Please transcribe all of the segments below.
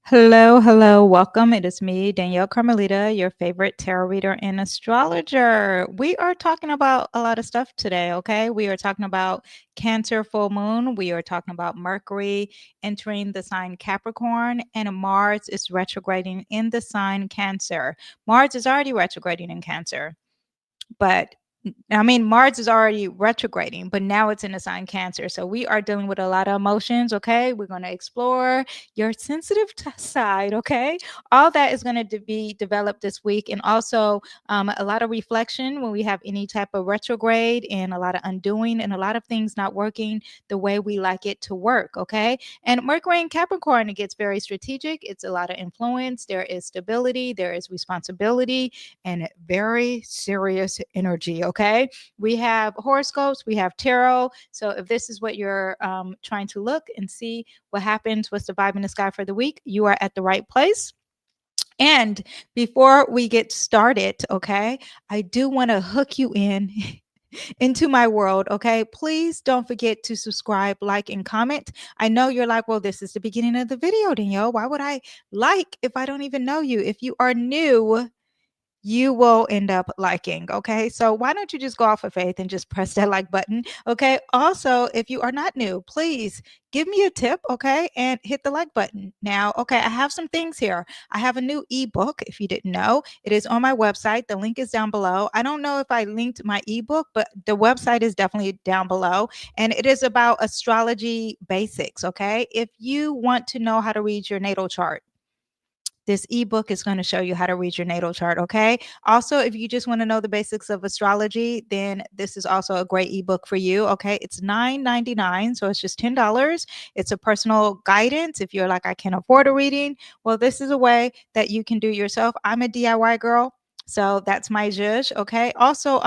Hello, hello, welcome. It is me, Danyell Carmelita, your favorite tarot reader and astrologer. We are talking about a lot of stuff today, okay? We are talking about Cancer full moon. We are talking about Mercury entering the sign Capricorn, and Mars is retrograding in the sign Cancer. Mars is already retrograding in Cancer, but I mean, Mars is already retrograding, but now it's in the sign Cancer. So we are dealing with a lot of emotions. Okay. We're going to explore your sensitive side. Okay. All that is going to be developed this week. And also a lot of reflection when we have any type of retrograde, and a lot of undoing, and a lot of things not working the way we like it to work. Okay. And Mercury in Capricorn, it gets very strategic. It's a lot of influence. There is stability, there is responsibility, and very serious energy. Okay. We have horoscopes, we have tarot. So if this is what you're trying to look and see what happens, what's the vibe in the sky for the week, you are at the right place. And before we get started, okay, I do want to hook you in into my world. Okay, please don't forget to subscribe, like, and comment. I know you're like, well, this is the beginning of the video, Danielle. Why would I like if I don't even know you? If you are new, you will end up liking. Okay. So why don't you just go off of faith and just press that like button? Okay. Also, if you are not new, please give me a tip. Okay. And hit the like button. Now, okay, I have some things here. I have a new ebook. If you didn't know, it is on my website. The link is down below. I don't know if I linked my ebook, but the website is definitely down below. And it is about astrology basics. Okay. If you want to know how to read your natal chart, this ebook is going to show you how to read your natal chart. Okay. Also, if you just want to know the basics of astrology, then this is also a great ebook for you. Okay. It's $9.99. So it's just $10. It's a personal guidance. If you're like, I can't afford a reading, well, this is a way that you can do yourself. I'm a DIY girl. So that's my judge. Okay. Also,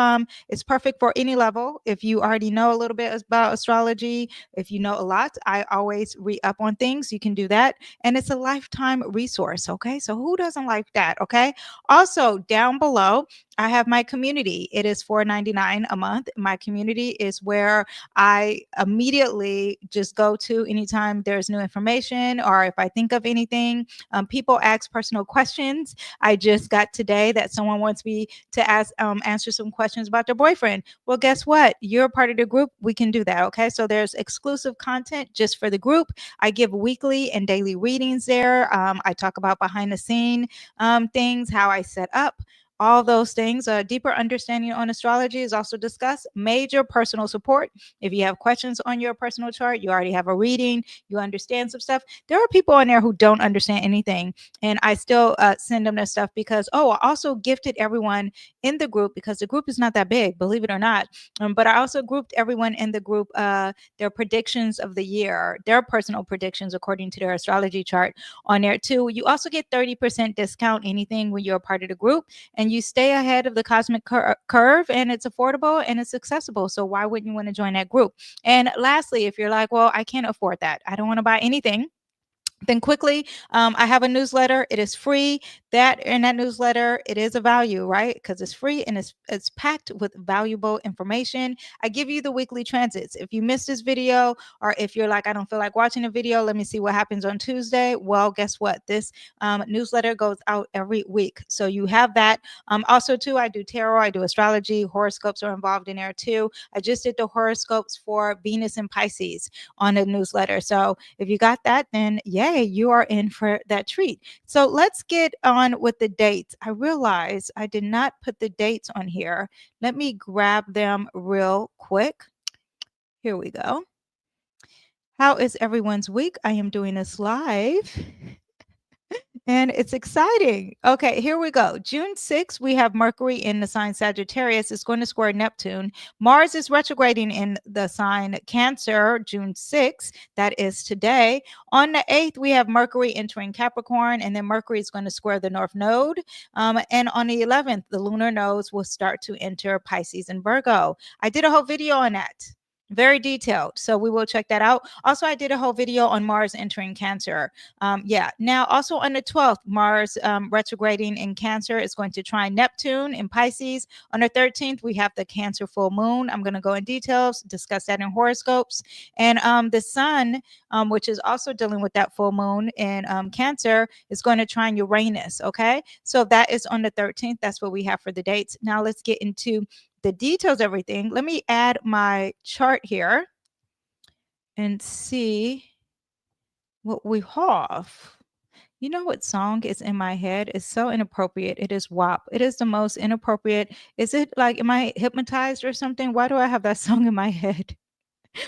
it's perfect for any level. If you already know a little bit about astrology, if you know a lot, I always re up on things. You can do that, and it's a lifetime resource. Okay. So who doesn't like that? Okay. Also, down below, I have my community. It is $4.99 a month. My community is where I immediately just go to anytime there's new information, or if I think of anything. People ask personal questions. I just got today that someone wants me to answer some questions about their boyfriend. Well, guess what? You're a part of the group. We can do that. Okay. So there's exclusive content just for the group. I give weekly and daily readings there. I talk about behind the scene things, how I set up all those things. A deeper understanding on astrology is also discussed. Major personal support. If you have questions on your personal chart, you already have a reading, you understand some stuff. There are people on there who don't understand anything, and I still send them their stuff because, I also gifted everyone in the group, because the group is not that big, believe it or not. But I also grouped everyone in the group, their predictions of the year, their personal predictions according to their astrology chart on there too. You also get 30% discount anything when you're a part of the group, and you stay ahead of the cosmic curve, and it's affordable and it's accessible. So why wouldn't you want to join that group? And lastly, if you're like, well, I can't afford that, I don't want to buy anything, then quickly, I have a newsletter. It is free. That in that newsletter, it is a value, right? Because it's free and it's packed with valuable information. I give you the weekly transits. If you missed this video, or if you're like, I don't feel like watching a video, let me see what happens on Tuesday. Well, guess what? This newsletter goes out every week, so you have that. Also, too, I do tarot, I do astrology, horoscopes are involved in there too. I just did the horoscopes for Venus and Pisces on the newsletter. So if you got that, then yay, you are in for that treat. So let's get on with the dates. I realize I did not put the dates on here. Let me grab them real quick. Here we go. How is everyone's week? I am doing this live. And it's exciting. Okay, here we go. June 6th, we have Mercury in the sign Sagittarius. It's going to square Neptune. Mars is retrograding in the sign Cancer, June 6th. That is today. On the 8th, we have Mercury entering Capricorn, and then Mercury is going to square the North Node. And on the 11th, the lunar nodes will start to enter Pisces and Virgo. I did a whole video on that. Very detailed. So we will check that out. Also, I did a whole video on Mars entering Cancer. Yeah. Now, also on the 12th, Mars retrograding in Cancer is going to trine Neptune in Pisces. On the 13th, we have the Cancer full moon. I'm going to go in details, discuss that in horoscopes. And the Sun, which is also dealing with that full moon in Cancer, is going to trine Uranus. Okay. So that is on the 13th. That's what we have for the dates. Now, let's get into the details, everything. Let me add my chart here and see what we have. You know what song is in my head? It's so inappropriate. It is WAP. It is the most inappropriate. Is it like, am I hypnotized or something? Why do I have that song in my head?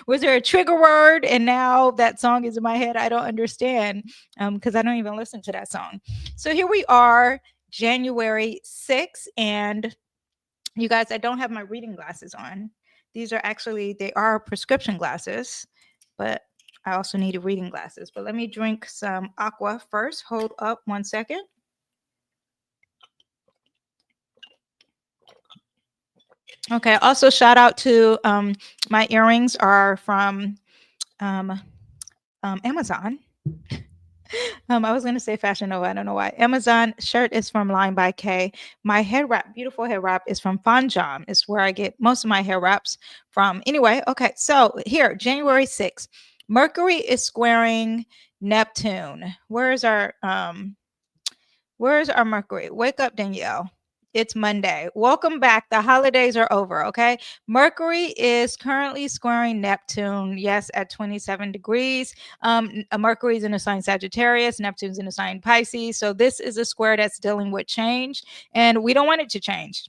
Was there a trigger word and now that song is in my head? I don't understand because I don't even listen to that song. So here we are, January 6th, and you guys, I don't have my reading glasses on. These are actually, they are prescription glasses, but I also need reading glasses. But let me drink some aqua first. Hold up 1 second. Okay, also shout out to my earrings are from Amazon. I was going to say Fashion Nova. I don't know why. Amazon shirt is from Line by K. My head wrap, beautiful head wrap, is from Fanjam. It's where I get most of my hair wraps from. Anyway, okay. So here, January 6th, Mercury is squaring Neptune. Where's our Mercury? Wake up, Danyell. It's Monday. Welcome back. The holidays are over, okay? Mercury is currently squaring Neptune, yes, at 27 degrees. Mercury is in the sign Sagittarius, Neptune's in the sign Pisces. So this is a square that's dealing with change, and we don't want it to change,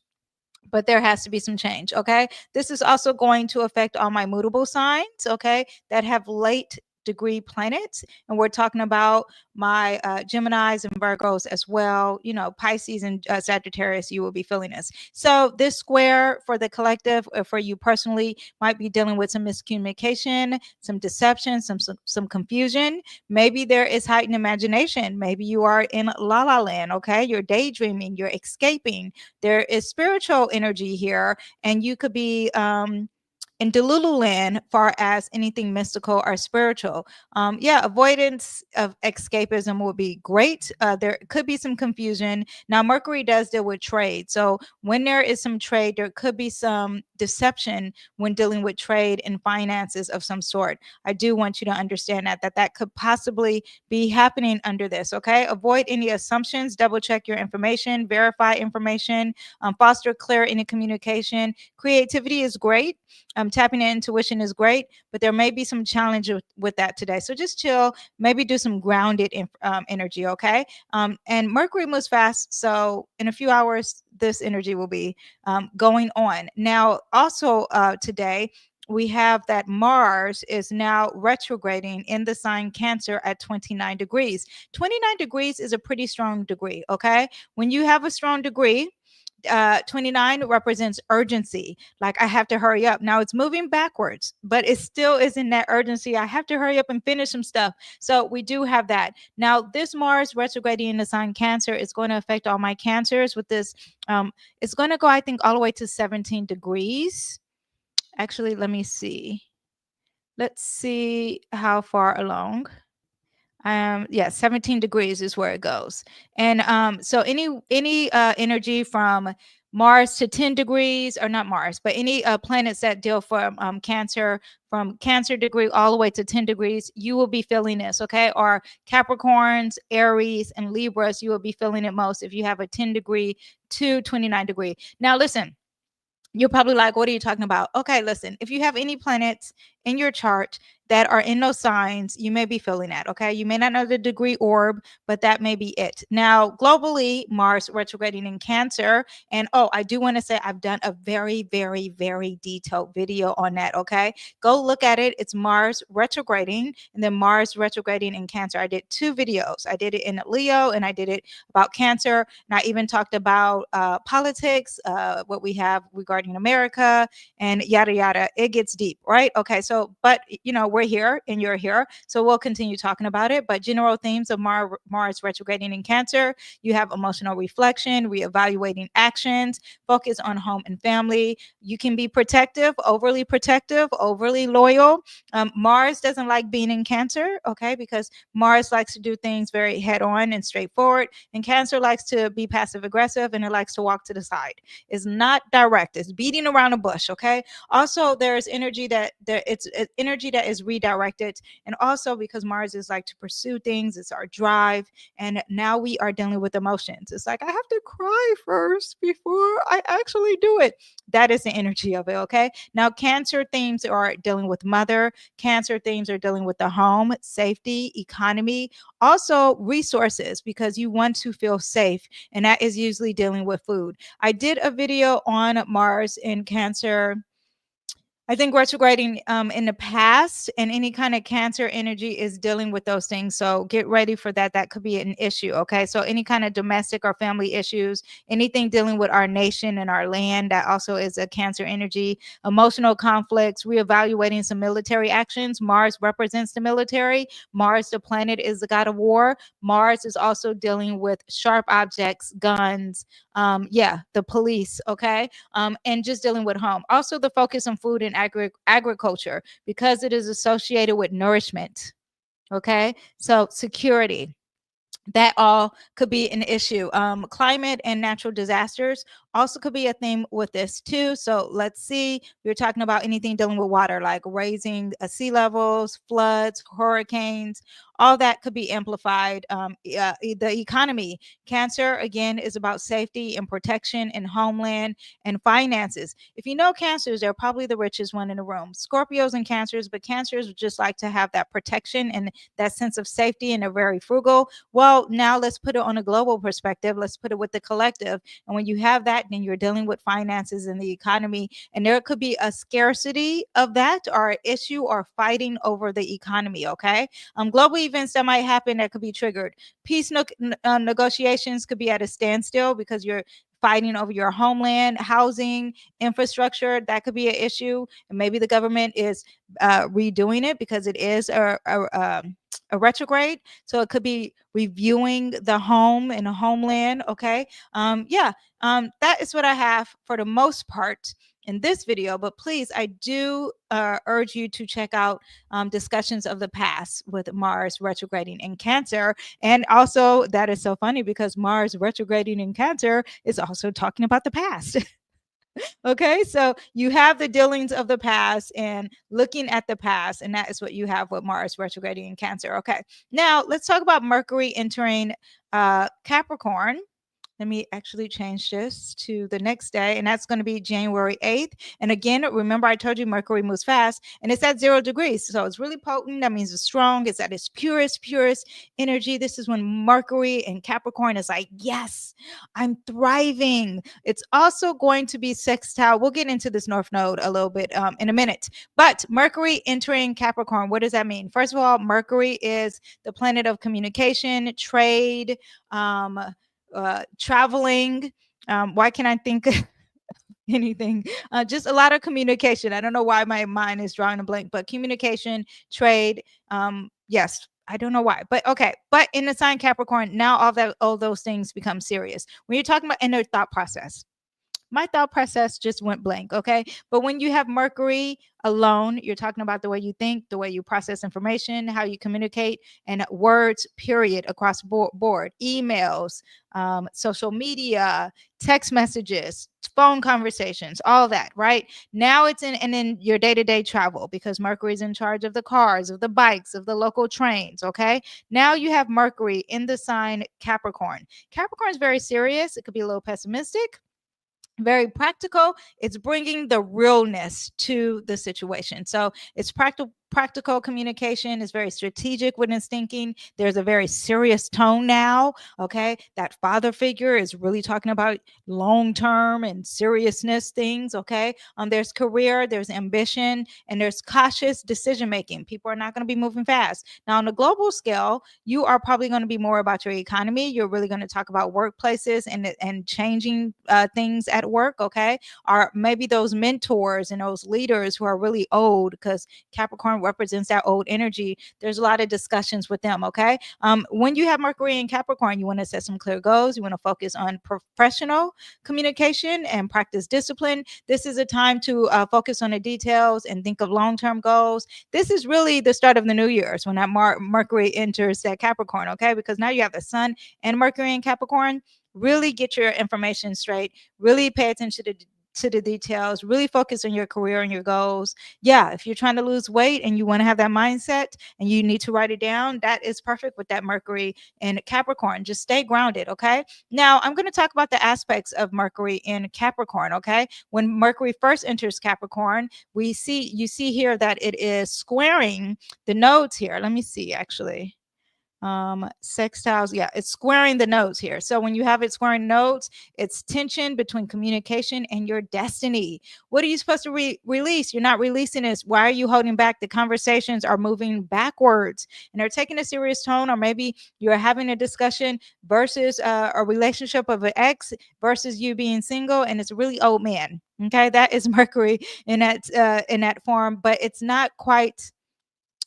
but there has to be some change, okay? This is also going to affect all my mutable signs, okay, that have late degree planets, and we're talking about my Geminis and Virgos as well. You know, Pisces and Sagittarius, you will be feeling this. So this square for the collective, or for you personally, might be dealing with some miscommunication, some deception, some confusion. Maybe there is heightened imagination. Maybe you are in la la land, okay? You're daydreaming, you're escaping. There is spiritual energy here, and you could be in Delulu land, far as anything mystical or spiritual. Yeah, avoidance of escapism would be great. There could be some confusion. Now, Mercury does deal with trade. So when there is some trade, there could be some deception when dealing with trade and finances of some sort. I do want you to understand that could possibly be happening under this, okay? Avoid any assumptions, double check your information, verify information, foster clear any communication. Creativity is great. Tapping into intuition is great, but there may be some challenge with that today. So just chill, maybe do some grounded energy, okay? And Mercury moves fast, so in a few hours, this energy will be going on. Now, also today, we have that Mars is now retrograding in the sign Cancer at 29 degrees. 29 degrees is a pretty strong degree, okay? When you have a strong degree, 29 represents urgency. Like, I have to hurry up. Now it's moving backwards, but it still isn't that urgency. I have to hurry up and finish some stuff. So we do have that. Now, this Mars retrograding in the sign Cancer is going to affect all my Cancers with this. It's going to go, I think, all the way to 17 degrees. Actually, let me see. Let's see how far along. Yeah, 17 degrees is where it goes. And so any energy from Mars to 10 degrees, or not Mars, but any planets that deal from Cancer, from Cancer degree all the way to 10 degrees, you will be feeling this, okay? Or Capricorns, Aries, and Libras, you will be feeling it most if you have a 10 degree to 29 degree. Now listen, you're probably like, what are you talking about? Okay, listen, if you have any planets in your chart that are in those signs, you may be feeling that, okay? You may not know the degree orb, but that may be it. Now, globally, Mars retrograding in Cancer. And I do want to say I've done a very, very, very detailed video on that, okay? Go look at it. It's Mars retrograding and then Mars retrograding in Cancer. I did 2 videos. I did it in Leo and I did it about Cancer. And I even talked about politics, what we have regarding America, and yada, yada. It gets deep, right? Okay, so So, but we're here and you're here, so we'll continue talking about it. But general themes of Mars retrograding in Cancer: you have emotional reflection, reevaluating actions, focus on home and family. You can be protective, overly loyal. Mars doesn't like being in Cancer, okay, because Mars likes to do things very head on and straightforward, and Cancer likes to be passive aggressive, and it likes to walk to the side. It's not direct, it's beating around a bush, okay. Also, there's energy it's energy that is redirected, and also because Mars is like to pursue things, it's our drive, and now we are dealing with emotions. It's like, I have to cry first before I actually do it. That is the energy of it, okay. Now, Cancer themes are dealing with mother. Cancer themes are dealing with the home, safety, economy, also resources, because you want to feel safe, and that is usually dealing with food. I did a video on Mars in Cancer, I think, retrograding in the past, and any kind of Cancer energy is dealing with those things. So get ready for that. That could be an issue. Okay. So any kind of domestic or family issues, anything dealing with our nation and our land, that also is a Cancer energy. Emotional conflicts, reevaluating some military actions. Mars represents the military. Mars, the planet, is the god of war. Mars is also dealing with sharp objects, guns, the police. Okay. And just dealing with home. Also, the focus on food and agriculture, because it is associated with nourishment. Okay, so security, that all could be an issue. Climate and natural disasters also could be a theme with this too. So let's see, we're talking about anything dealing with water, like raising sea levels, floods, hurricanes, all that could be amplified. The economy, Cancer again is about safety and protection and homeland and finances. If you know Cancers, they're probably the richest one in the room. Scorpios and Cancers, but Cancers just like to have that protection and that sense of safety, and they're very frugal. Well, now let's put it on a global perspective. Let's put it with the collective. And when you have that, then you're dealing with finances and the economy. And there could be a scarcity of that, or an issue, or fighting over the economy. Okay. Global events that might happen that could be triggered. Peace negotiations could be at a standstill because you're fighting over your homeland, housing, infrastructure. That could be an issue. And maybe the government is redoing it because it is a retrograde. So it could be reviewing the home and the homeland. Okay. That is what I have for the most part in this video. But please, I do urge you to check out discussions of the past with Mars retrograding in Cancer. And also, that is so funny because Mars retrograding in Cancer is also talking about the past. Okay, so you have the dealings of the past and looking at the past, and that is what you have with Mars retrograding in Cancer. Okay, now let's talk about Mercury entering Capricorn. Let me actually change this to the next day, and that's going to be January 8th. And again, remember I told you Mercury moves fast, and it's at 0 degrees. So it's really potent. That means it's strong. It's at its purest energy. This is when Mercury and Capricorn is like, yes, I'm thriving. It's also going to be sextile. We'll get into this North Node a little bit in a minute. But Mercury entering Capricorn, what does that mean? First of all, Mercury is the planet of communication, trade, traveling. Why can't I think anything? Just a lot of communication. I don't know why my mind is drawing a blank, but communication, trade. Yes, I don't know why, but okay. But in the sign Capricorn, now all those things become serious. When you're talking about inner thought process, my thought process just went blank. Okay. But when you have Mercury alone, you're talking about the way you think, the way you process information, how you communicate, and words, period, across board, emails, social media, text messages, phone conversations, all that, right? Now it's in your day-to-day travel, because Mercury is in charge of the cars, of the bikes, of the local trains. Okay. Now you have Mercury in the sign Capricorn. Capricorn is very serious. It could be a little pessimistic, very practical. It's bringing the realness to the situation. So it's practical communication. It's very strategic with its thinking. There's a very serious tone now. Okay. That father figure is really talking about long-term and seriousness things. Okay. There's career, there's ambition, and there's cautious decision making. People are not going to be moving fast. Now, on a global scale, you are probably going to be more about your economy. You're really going to talk about workplaces and changing things at work. Okay. Or maybe those mentors and those leaders who are really old, because Capricorn represents that old energy. There's a lot of discussions with them. Okay. When you have Mercury in Capricorn, you want to set some clear goals. You want to focus on professional communication and practice discipline. This is a time to focus on the details and think of long-term goals. This is really the start of the new year's when that Mercury enters that Capricorn. Okay. Because now you have the sun and Mercury in Capricorn. Really get your information straight. Really pay attention to the details. Really focus on your career and your goals. Yeah, if you're trying to lose weight and you want to have that mindset and you need to write it down, that is perfect with that Mercury in Capricorn. Just stay grounded. Okay. Now I'm going to talk about the aspects of Mercury in Capricorn. Okay. When Mercury first enters Capricorn, you see here that it is squaring the nodes here. Let me see actually. Sextiles, yeah, it's squaring the nodes here. So when you have it squaring nodes, it's tension between communication and your destiny. What are you supposed to release? You're not releasing this. Why are you holding back? The conversations are moving backwards and they're taking a serious tone, or maybe you're having a discussion versus a relationship of an ex versus you being single and it's a really old man. Okay, that is Mercury in that form, but it's not quite.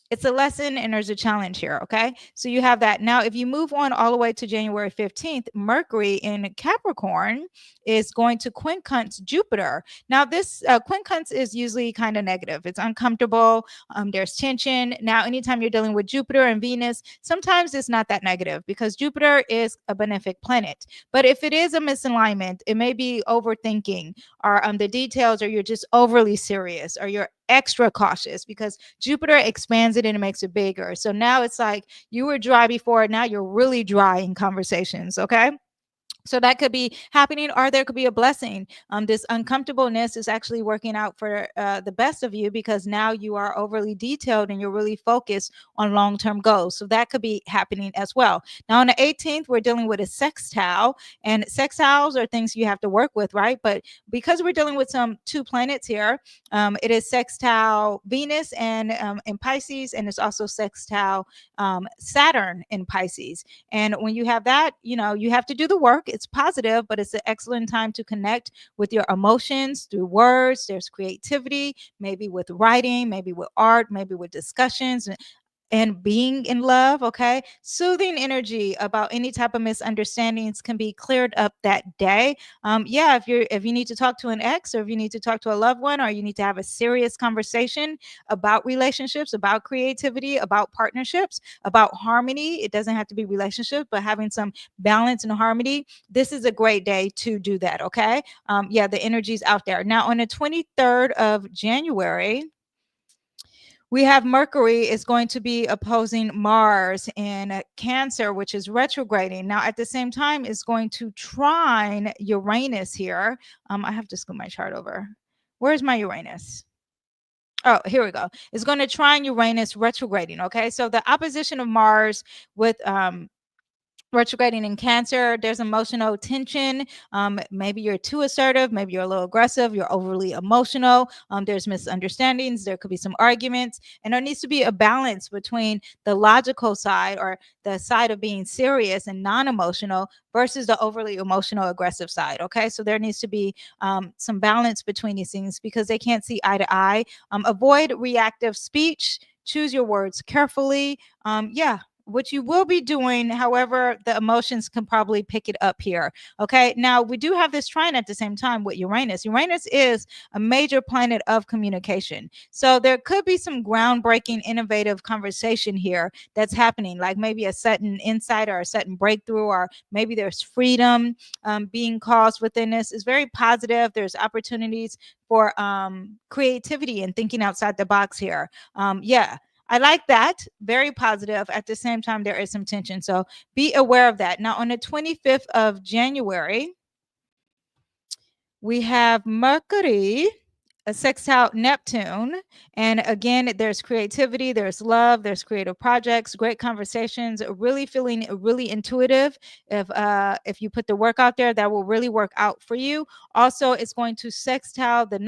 It's a lesson and there's a challenge here. Okay. So you have that. Now, if you move on all the way to January 15th, Mercury in Capricorn is going to quincunx Jupiter. Now, this quincunx is usually kind of negative. It's uncomfortable. There's tension. Now, anytime you're dealing with Jupiter and Venus, sometimes it's not that negative because Jupiter is a benefic planet. But if it is a misalignment, it may be overthinking or the details, or you're just overly serious, or you're extra cautious because Jupiter expands it and it makes it bigger. So now it's like you were dry before, now you're really dry in conversations. Okay. So that could be happening, or there could be a blessing. This uncomfortableness is actually working out for the best of you because now you are overly detailed and you're really focused on long-term goals. So that could be happening as well. Now on the 18th, we're dealing with a sextile, and sextiles are things you have to work with, right? But because we're dealing with some two planets here, it is sextile Venus and in Pisces, and it's also sextile Saturn in Pisces. And when you have that, you have to do the work. It's positive, but it's an excellent time to connect with your emotions through words. There's creativity, maybe with writing, maybe with art, maybe with discussions. And being in love. Okay. Soothing energy about any type of misunderstandings can be cleared up that day. Yeah, if you need to talk to an ex, or if you need to talk to a loved one, or you need to have a serious conversation about relationships, about creativity, about partnerships, about harmony. It doesn't have to be relationships, but having some balance and harmony. This is a great day to do that. Okay. Yeah, the energy's out there. Now on the 23rd of January, we have Mercury is going to be opposing Mars in Cancer, which is retrograding. Now, at the same time, it's going to trine Uranus here. I have to scoot my chart over. Where's my Uranus? Oh, here we go. It's going to trine Uranus retrograding. Okay. So the opposition of Mars with retrograding in Cancer, there's emotional tension. Maybe you're too assertive, maybe you're a little aggressive, you're overly emotional. There's misunderstandings, there could be some arguments, and there needs to be a balance between the logical side, or the side of being serious and non-emotional, versus the overly emotional aggressive side. Okay, so there needs to be some balance between these things because they can't see eye to eye. Avoid reactive speech, choose your words carefully. Yeah, what you will be doing, however, the emotions can probably pick it up here. Okay. Now we do have this trine at the same time with Uranus. Uranus is a major planet of communication. So there could be some groundbreaking, innovative conversation here that's happening, like maybe a sudden insight or a sudden breakthrough, or maybe there's freedom being caused within this. It's very positive. There's opportunities for creativity and thinking outside the box here. Yeah. I like that. Very positive. At the same time, there is some tension. So be aware of that. Now, on the 25th of January, we have Mercury a sextile Neptune. And again, there's creativity, there's love, there's creative projects, great conversations, really feeling really intuitive. If you put the work out there, that will really work out for you. Also, it's going to sextile the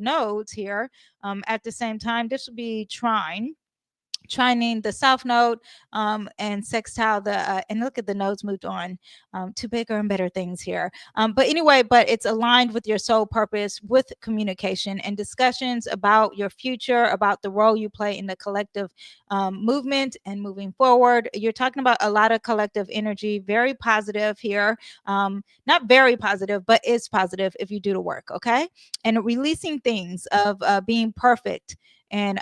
nodes here. At the same time, this will be trining the south node, and sextile and look at the nodes moved on to bigger and better things here. But anyway, but it's aligned with your soul purpose, with communication and discussions about your future, about the role you play in the collective movement and moving forward. You're talking about a lot of collective energy, very positive here. Not very positive, but is positive if you do the work. Okay. And releasing things of being perfect, and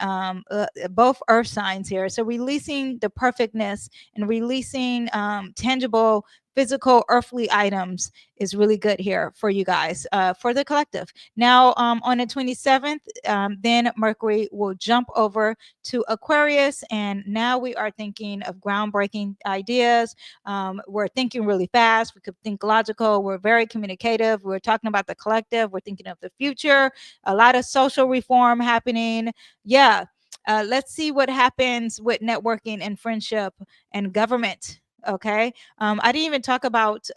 both earth signs here. So releasing the perfectness and releasing tangible, physical, earthly items is really good here for you guys, for the collective. Now, on the 27th, then Mercury will jump over to Aquarius, and now we are thinking of groundbreaking ideas. We're thinking really fast. We could think logical. We're very communicative. We're talking about the collective. We're thinking of the future. A lot of social reform happening. Yeah. Let's see what happens with networking and friendship and government. Okay. I didn't even talk about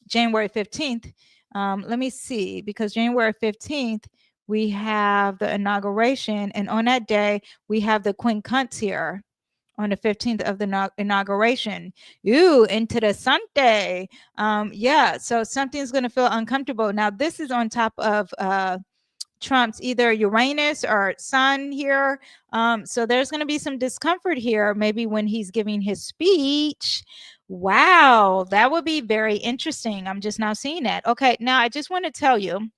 January 15th. Let me see, because January 15th, we have the inauguration. And on that day, we have the quincunx here on the 15th of the inauguration. Ooh, into the Sunday. Yeah. So something's going to feel uncomfortable. Now, this is on top of Trump's either Uranus or Sun here. So there's going to be some discomfort here, maybe when he's giving his speech. Wow, that would be very interesting. I'm just now seeing that. Okay, now I just want to tell you,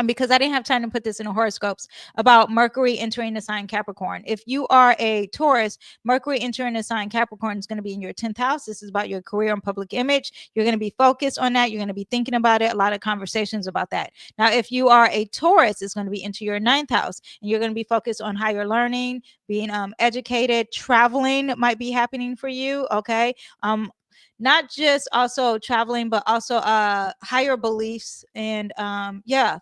because I didn't have time to put this in the horoscopes, about Mercury entering the sign Capricorn. If you are a Taurus, Mercury entering the sign Capricorn is going to be in your 10th house. This is about your career and public image. You're going to be focused on that. You're going to be thinking about it. A lot of conversations about that. Now, if you are a Taurus, it's going to be into your 9th house, and you're going to be focused on higher learning, being educated. Traveling might be happening for you. Okay. Not just also traveling, but also higher beliefs and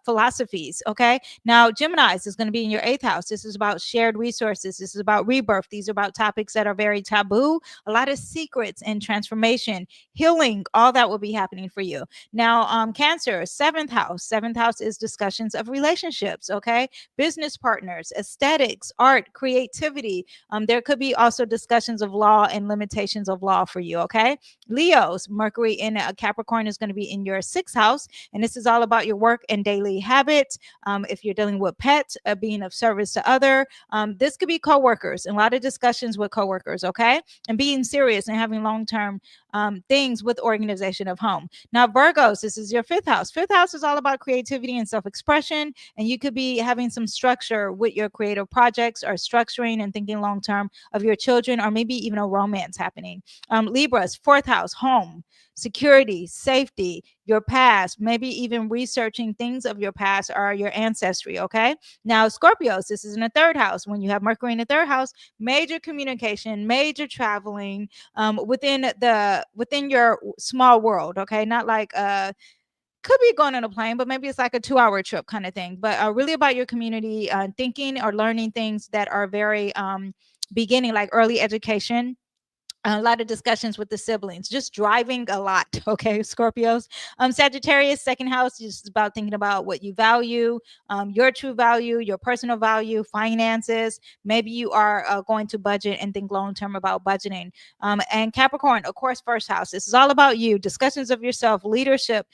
philosophies. Okay. Now, Gemini's is going to be in your 8th house. This is about shared resources. This is about rebirth. These are about topics that are very taboo. A lot of secrets and transformation, healing, all that will be happening for you. Now, Cancer, 7th house. 7th house is discussions of relationships. Okay. Business partners, aesthetics, art, creativity. There could be also discussions of law and limitations of law for you. Okay. Leos, Mercury in Capricorn is going to be in your 6th house, and this is all about your work and daily habits. If you're dealing with pets, being of service to other, this could be coworkers, and a lot of discussions with coworkers, okay, and being serious and having long-term things with organization of home. Now, Virgos, this is your 5th house. 5th house is all about creativity and self-expression, and you could be having some structure with your creative projects, or structuring and thinking long-term of your children, or maybe even a romance happening. Libras, 4th house, home, security, safety, your past, maybe even researching things of your past or your ancestry. Okay. Now, Scorpios, this is in the 3rd house. When you have Mercury in the 3rd house, major communication, major traveling within your small world. Okay. Not like could be going on a plane, but maybe it's like a 2-hour trip kind of thing. But really about your community, thinking or learning things that are very beginning, like early education. A lot of discussions with the siblings, just driving a lot. Okay, Scorpios. Sagittarius, 2nd house, is about thinking about what you value, your true value, your personal value, finances. Maybe you are going to budget and think long term about budgeting. And Capricorn, of course, 1st house. This is all about you, discussions of yourself, leadership,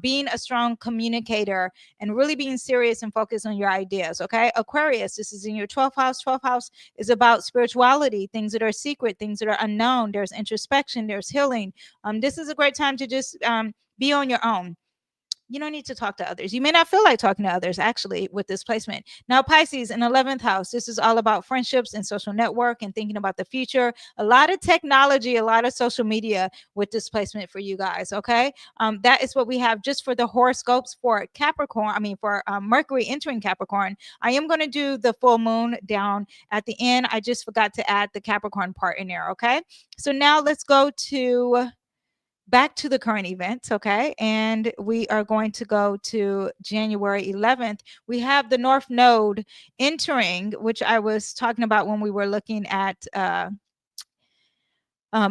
being a strong communicator, and really being serious and focused on your ideas. Okay, Aquarius, this is in your 12th house. 12th house is about spirituality, things that are secret, things that are unknown. There's introspection, there's healing. This is a great time to just be on your own. You don't need to talk to others. You may not feel like talking to others, actually, with this placement. Now, Pisces in 11th house. This is all about friendships and social network and thinking about the future. A lot of technology, a lot of social media with this placement for you guys. Okay. That is what we have just for the horoscopes for Capricorn. I mean, for Mercury entering Capricorn. I am going to do the full moon down at the end. I just forgot to add the Capricorn part in there. Okay. So now let's go to back to the current events, okay? And we are going to go to January 11th. We have the North Node entering, which I was talking about when we were looking at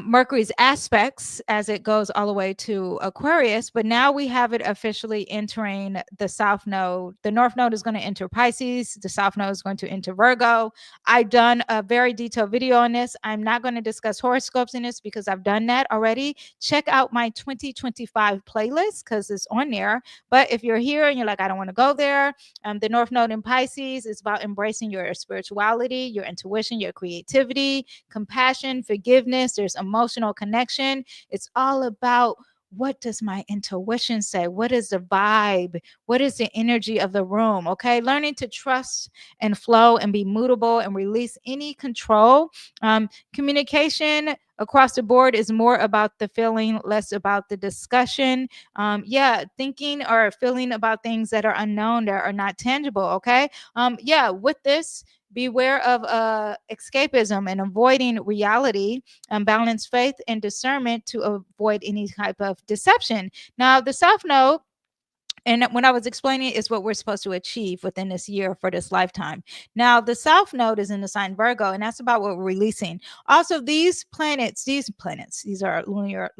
Mercury's aspects as it goes all the way to Aquarius, but now we have it officially entering the South Node. The North Node is going to enter Pisces. The South Node is going to enter Virgo. I've done a very detailed video on this. I'm not going to discuss horoscopes in this because I've done that already. Check out my 2025 playlist because it's on there. But if you're here and you're like, I don't want to go there, the North Node in Pisces is about embracing your spirituality, your intuition, your creativity, compassion, forgiveness. There's emotional connection. It's all about, what does my intuition say? What is the vibe? What is the energy of the room? Okay. Learning to trust and flow and be mutable and release any control. Communication across the board is more about the feeling, less about the discussion. Thinking or feeling about things that are unknown, that are not tangible. Okay. With this, beware of escapism and avoiding reality, balance faith and discernment to avoid any type of deception. Now, the South Node, and when I was explaining it, is what we're supposed to achieve within this year for this lifetime. Now, the South Node is in the sign Virgo, and that's about what we're releasing. Also, these planets, these are lunar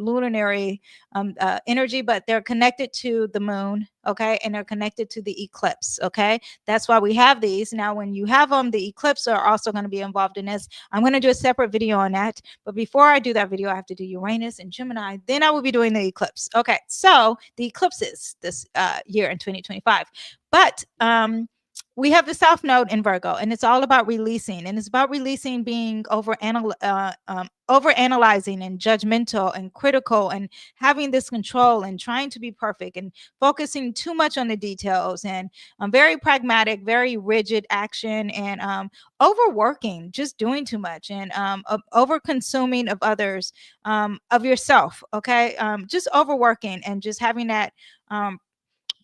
energy, but they're connected to the moon, okay, and they're connected to the eclipse, okay. That's why we have these. Now, when you have them, the eclipse are also going to be involved in this. I'm going to do a separate video on that, but before I do that video, I have to do Uranus and Gemini. Then I will be doing the eclipse. Okay, so the eclipses this year in 2025, but we have the South Node in Virgo, and it's all about releasing, and it's about releasing being overanalyzing and judgmental and critical and having this control and trying to be perfect and focusing too much on the details, and very pragmatic, very rigid action, and overworking, just doing too much, and over consuming of others, of yourself, okay, just overworking and just having that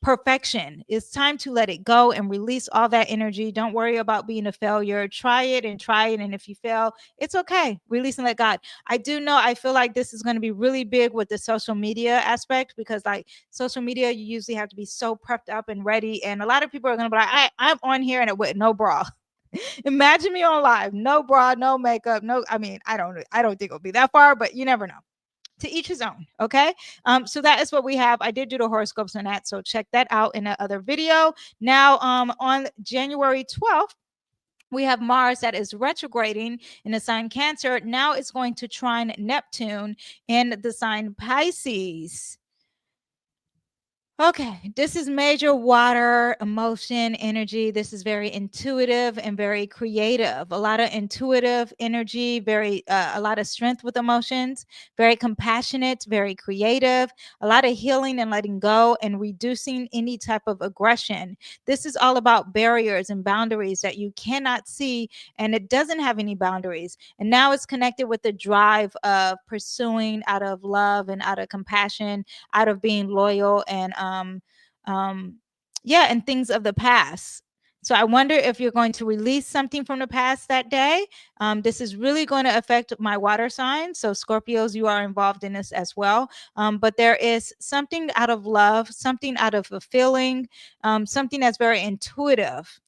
perfection. It's time to let it go and release all that energy. Don't worry about being a failure. Try it. And if you fail, it's okay. Release and let God. I feel like this is going to be really big with the social media aspect, because like social media, you usually have to be so prepped up and ready. And a lot of people are going to be like, I'm on here and with no bra. Imagine me on live, no bra, no makeup, I don't think it'll be that far, but you never know. To each his own. Okay. So that is what we have. I did do the horoscopes on that, so check that out in the other video. Now, on January 12th, we have Mars that is retrograding in the sign Cancer. Now it's going to trine Neptune in the sign Pisces. Okay, this is major water, emotion, energy. This is very intuitive and very creative. A lot of intuitive energy, a lot of strength with emotions, very compassionate, very creative, a lot of healing and letting go and reducing any type of aggression. This is all about barriers and boundaries that you cannot see, and it doesn't have any boundaries. And now it's connected with the drive of pursuing out of love and out of compassion, out of being loyal, and and things of the past. So I wonder if you're going to release something from the past that day. This is really going to affect my water signs. So Scorpios, you are involved in this as well. But there is something out of love, something out of a feeling, something that's very intuitive.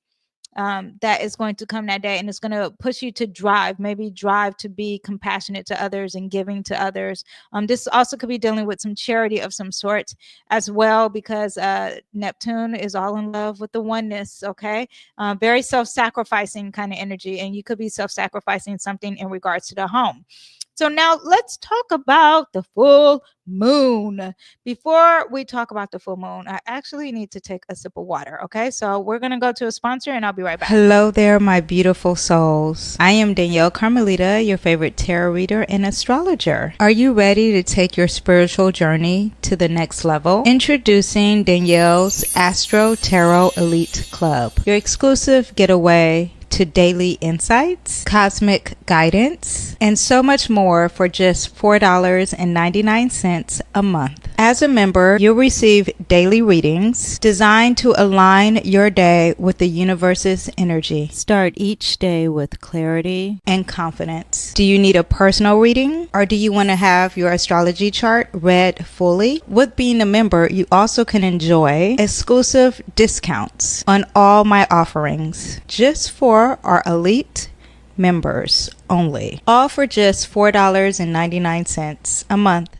That is going to come that day, and it's going to push you to drive to be compassionate to others and giving to others. This also could be dealing with some charity of some sort as well, because Neptune is all in love with the oneness. Okay. Very self-sacrificing kind of energy, and you could be self-sacrificing something in regards to the home. So now let's talk about the full moon. Before we talk about the full moon, I actually need to take a sip of water. Okay, so we're going to go to a sponsor and I'll be right back. Hello there, my beautiful souls. I am Danyell Carmelita, your favorite tarot reader and astrologer. Are you ready to take your spiritual journey to the next level? Introducing Danyell's Astro Tarot Elite Club, your exclusive getaway to daily insights, cosmic guidance, and so much more for just $4.99 a month. As a member, you'll receive daily readings designed to align your day with the universe's energy. Start each day with clarity and confidence. Do you need a personal reading, or do you want to have your astrology chart read fully? With being a member, you also can enjoy exclusive discounts on all my offerings just for our elite members only. All for just $4.99 a month.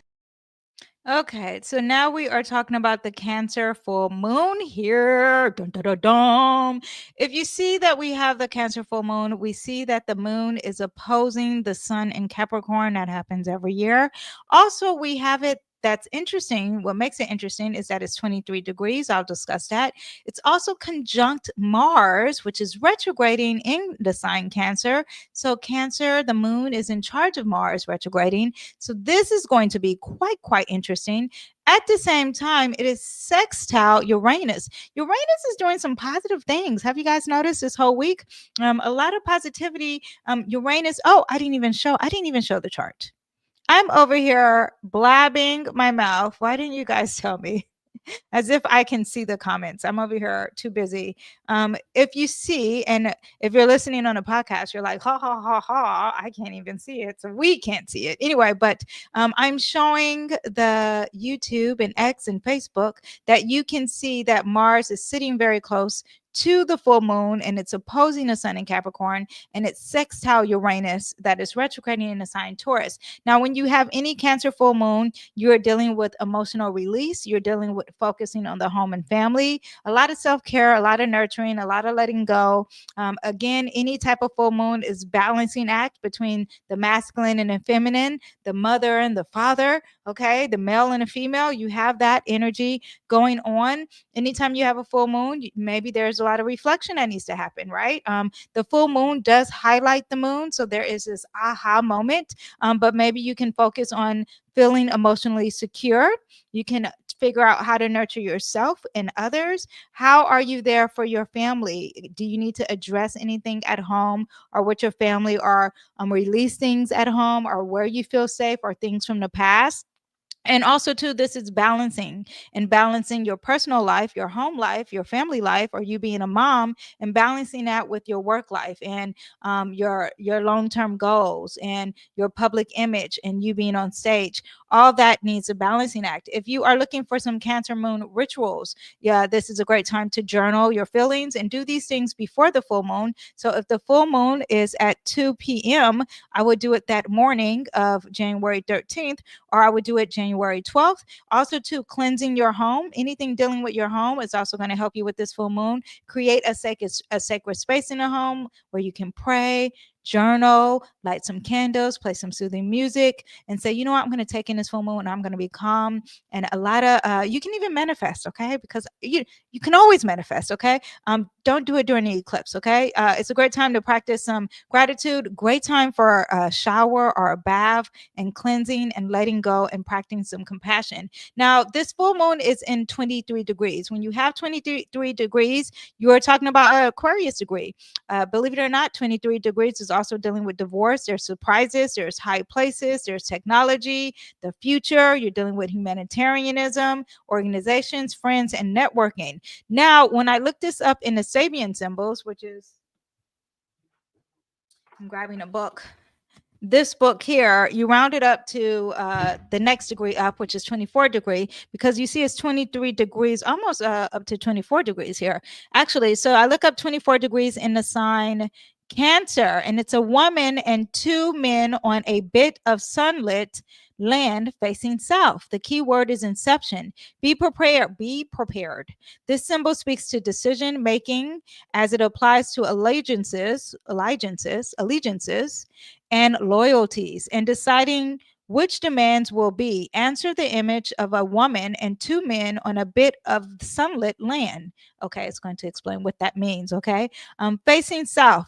Okay, so now we are talking about the Cancer full moon here. Dun, dun, dun, dun. If you see that we have the Cancer full moon, we see that the moon is opposing the sun in Capricorn. That happens every year. Also, we have it. That's interesting. What makes it interesting is that it's 23 degrees. I'll discuss that. It's also conjunct Mars, which is retrograding in the sign Cancer. So Cancer, the moon is in charge of Mars retrograding. So this is going to be quite interesting. At the same time, it is sextile Uranus. Uranus is doing some positive things. Have you guys noticed this whole week? A lot of positivity. Uranus. Oh, I didn't even show the chart. I'm over here blabbing my mouth. Why didn't you guys tell me? As if I can see the comments. I'm over here too busy. If you see, and if you're listening on a podcast, you're like, ha, ha, ha, ha, I can't even see it. So we can't see it. Anyway, but I'm showing the YouTube and X and Facebook that you can see that Mars is sitting very close to the full moon, and it's opposing the sun in Capricorn, and it's sextile Uranus that is retrograding in the sign Taurus. Now, when you have any Cancer full moon, you're dealing with emotional release. You're dealing with focusing on the home and family, a lot of self-care, a lot of nurturing, a lot of letting go. Again, any type of full moon is balancing act between the masculine and the feminine, the mother and the father, okay, the male and the female. You have that energy going on. Anytime you have a full moon, maybe there's a lot of reflection that needs to happen, right? The full moon does highlight the moon. So there is this aha moment, but maybe you can focus on feeling emotionally secure. You can figure out how to nurture yourself and others. How are you there for your family? Do you need to address anything at home or with your family, or release things at home, or where you feel safe, or things from the past? And also, too, this is balancing your personal life, your home life, your family life, or you being a mom, and balancing that with your work life and your long-term goals and your public image and you being on stage. All that needs a balancing act. If you are looking for some Cancer moon rituals, yeah, this is a great time to journal your feelings and do these things before the full moon. So if the full moon is at 2 p.m., I would do it that morning of January 13th, or I would do it January 12th. Also, to cleansing your home, anything dealing with your home is also going to help you with this full moon. Create a sacred space in the home where you can pray, journal, light some candles, play some soothing music, and say, you know what, I'm going to take in this full moon and I'm going to be calm. And a lot of you can even manifest, okay? Because you can always manifest, okay? Don't do it during the eclipse, okay? It's a great time to practice some gratitude. Great time for a shower or a bath and cleansing and letting go and practicing some compassion. Now, this full moon is in 23 degrees. When you have 23 degrees, you are talking about an Aquarius degree. Believe it or not, 23 degrees is also dealing with divorce. There's surprises, there's high places, there's technology, the future. You're dealing with humanitarianism, organizations, friends, and networking. Now, when I looked this up in the Sabian symbols, which is, I'm grabbing a book. This book here, you round it up to the next degree up, which is 24 degree, because you see it's 23 degrees, almost up to 24 degrees here, actually. So I look up 24 degrees in the sign Cancer, and it's a woman and two men on a bit of sunlit land facing south. The key word is inception. Be prepared. Be prepared. This symbol speaks to decision making as it applies to allegiances, and loyalties, and deciding which demands will be. Answer the image of a woman and two men on a bit of sunlit land. Okay, it's going to explain what that means. Okay, facing south.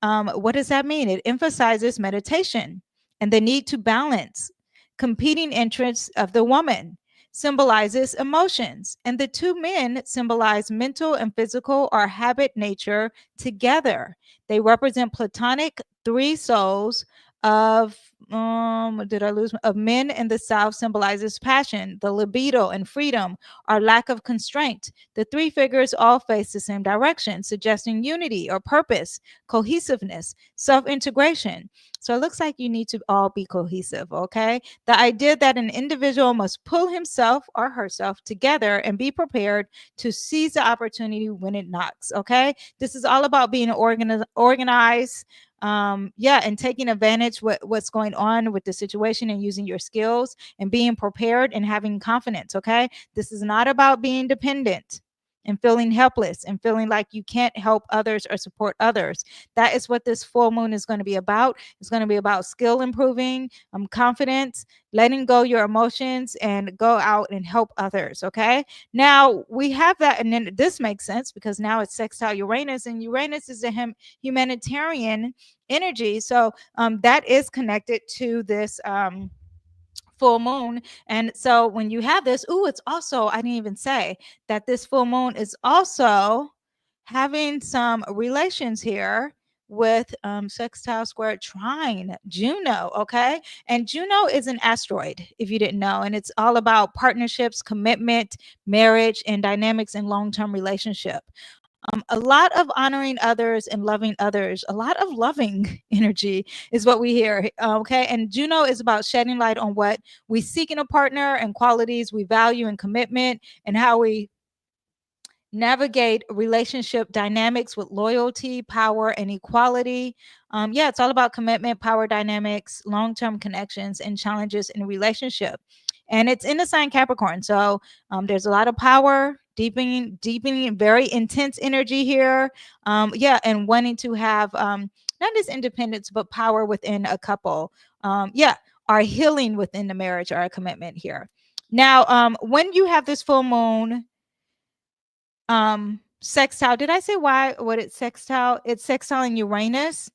What does that mean? It emphasizes meditation and the need to balance competing interests of the woman. symbolizes emotions, and the two men symbolize mental and physical or habit nature together. They represent platonic three souls of of men, and the south symbolizes passion, the libido, and freedom or lack of constraint. The three figures all face the same direction, suggesting unity or purpose, cohesiveness, self-integration. So it looks like you need to all be cohesive, okay? The idea that an individual must pull himself or herself together and be prepared to seize the opportunity when it knocks, okay? This is all about being organized, and taking advantage what's going on with the situation and using your skills and being prepared and having confidence, okay? This is not about being dependent and feeling helpless and feeling like you can't help others or support others. That is what this full moon is going to be about. It's going to be about skill improving, confidence, letting go your emotions, and go out and help others. Okay. Now we have that, and then this makes sense because now it's sextile Uranus, and Uranus is a humanitarian energy. So that is connected to this. Full moon. And so when you have this, it's also, I didn't even say that this full moon is also having some relations here with sextile square trine Juno. Okay. And Juno is an asteroid, if you didn't know, and it's all about partnerships, commitment, marriage, and dynamics in long-term relationship. A lot of honoring others and loving others, a lot of loving energy is what we hear. Okay. And Juno is about shedding light on what we seek in a partner and qualities we value in commitment, and how we navigate relationship dynamics with loyalty, power, and equality. It's all about commitment, power dynamics, long-term connections, and challenges in a relationship. And it's in the sign Capricorn. So there's a lot of power, deepening, very intense energy here. And wanting to have not just independence, but power within a couple. Our healing within the marriage or a commitment here. Now, when you have this full moon, sextile, did I say what it's sextile? It's sextile in Uranus.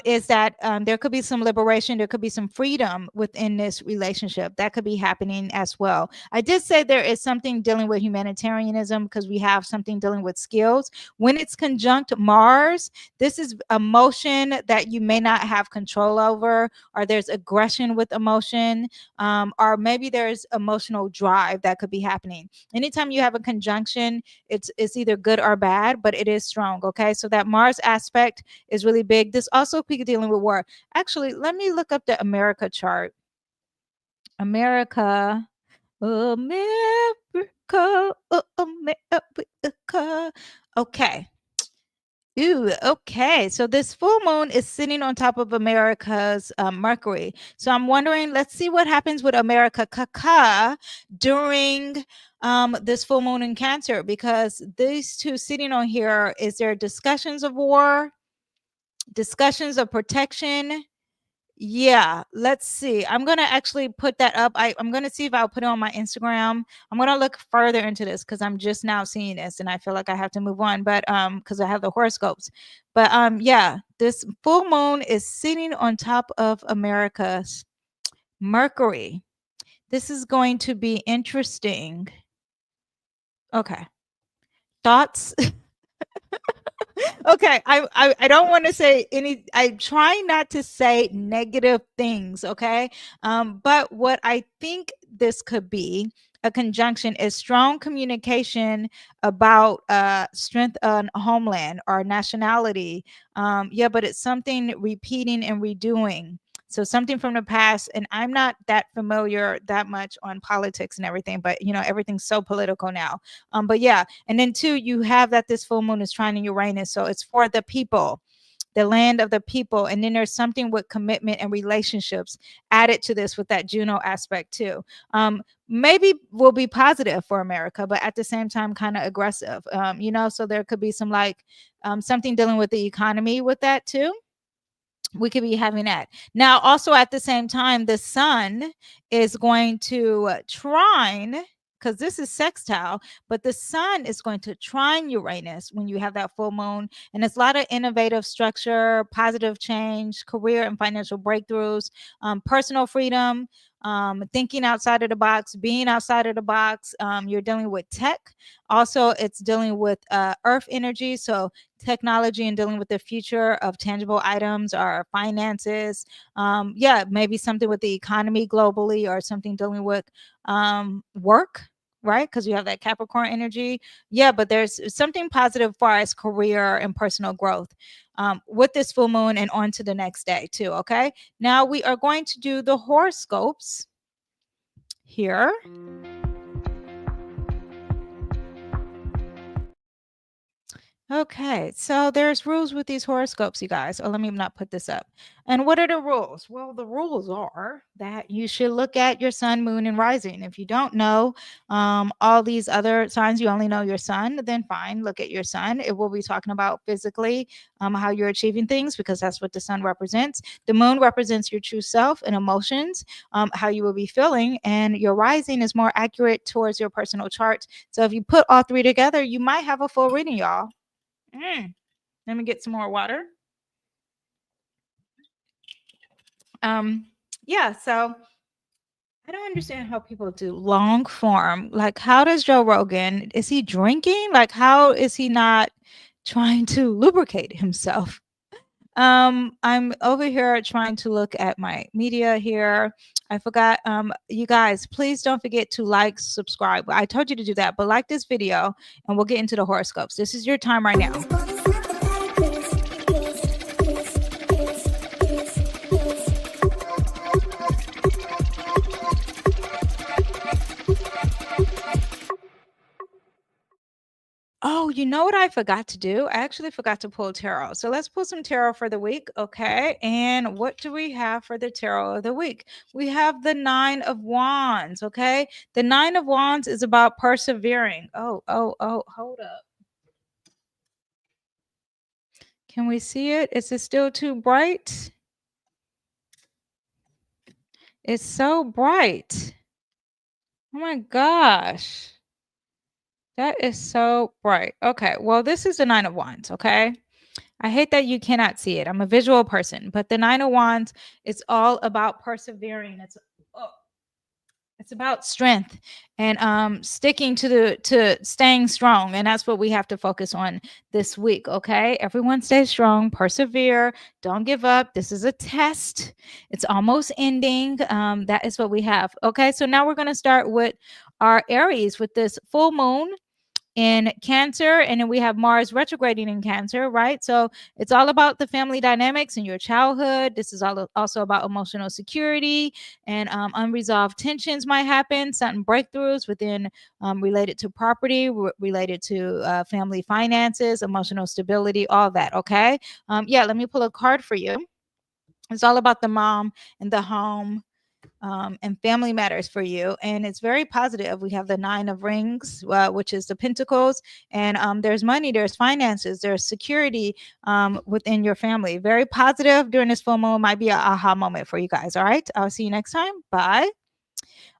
Is that there could be some liberation, there could be some freedom within this relationship that could be happening as well. I did say there is something dealing with humanitarianism because we have something dealing with skills. When it's conjunct Mars, this is emotion that you may not have control over, or there's aggression with emotion, or maybe there's emotional drive that could be happening. Anytime you have a conjunction, it's either good or bad, but it is strong. Okay, so that Mars aspect is really big. This also could be dealing with war. Actually, let me look up the America chart. America. Okay. Okay. So this full moon is sitting on top of America's Mercury. So I'm wondering, let's see what happens with America during this full moon in Cancer, because these two sitting on here, is there discussions of war, discussions of protection? Yeah, let's see. I'm gonna actually put that up. I'm gonna see if I'll put it on my Instagram. I'm gonna look further into this because I'm just now seeing this and I feel like I have to move on. But because I have the horoscopes. But this full moon is sitting on top of America's Mercury. This is going to be interesting. Okay. Thoughts? Okay, I don't want to say any. I'm trying not to say negative things. Okay, but what I think this could be a conjunction is strong communication about strength on homeland or nationality. But it's something repeating and redoing. So something from the past, and I'm not that familiar that much on politics and everything, but everything's so political now. But yeah, and then two, you have that this full moon is trining Uranus, so it's for the people, the land of the people. And then there's something with commitment and relationships added to this with that Juno aspect too. Maybe will be positive for America, but at the same time kind of aggressive. So there could be some something dealing with the economy with that too. We could be having that. Now, also at the same time, the sun is going to trine, because this is sextile, but the sun is going to trine Uranus when you have that full moon. And it's a lot of innovative structure, positive change, career and financial breakthroughs, personal freedom. thinking outside of the box, being outside of the box. You're dealing with tech. Also, it's dealing with earth energy. So technology and dealing with the future of tangible items or finances. Yeah, maybe something with the economy globally, or something dealing with work, right? Because you have that Capricorn energy. Yeah, but there's something positive as far as career and personal growth with this full moon and on to the next day too. Okay, now we are going to do the horoscopes here. Okay, so there's rules with these horoscopes, you guys. Oh, let me not put this up. And what are the rules? Well, the rules are that you should look at your sun, moon, and rising. If you don't know all these other signs, you only know your sun, then fine, look at your sun. It will be talking about physically how you're achieving things, because that's what the sun represents. The moon represents your true self and emotions, how you will be feeling, and your rising is more accurate towards your personal chart. So if you put all three together, you might have a full reading, y'all. Let me get some more water. Yeah, so I don't understand how people do long form. Like, how does Joe Rogan, is he drinking? Like, how is he not trying to lubricate himself? I'm over here trying to look at my media here. I forgot. You guys, please don't forget to like, subscribe. I told you to do that, but like this video and we'll get into the horoscopes. This is your time right now. Oh, you know what I forgot to do? I actually forgot to pull tarot. So let's pull some tarot for the week. Okay. And what do we have for the tarot of the week? We have the Nine of Wands. Okay. The Nine of Wands is about persevering. Oh, hold up. Can we see it? Is it still too bright? It's so bright. Oh my gosh. That is so bright. Okay. Well, this is the Nine of Wands. Okay. I hate that you cannot see it. I'm a visual person, but the Nine of Wands, it's all about persevering. It's about strength and sticking to staying strong, and that's what we have to focus on this week. Okay, everyone, stay strong, persevere, don't give up. This is a test. It's almost ending. That is what we have. Okay, so now we're going to start with our Aries with this full moon in Cancer, and then we have Mars retrograding in Cancer, right? So it's all about the family dynamics in your childhood. This is also about emotional security, and unresolved tensions might happen, sudden breakthroughs within related to property, related to family finances, emotional stability, all that. Okay. Yeah, let me pull a card for you. It's all about the mom and the home, and family matters for you. And it's very positive. We have the Nine of Rings, which is the Pentacles, and there's money, there's finances, there's security within your family. Very positive during this full moon. Might be an aha moment for you guys. All right. I'll see you next time. Bye.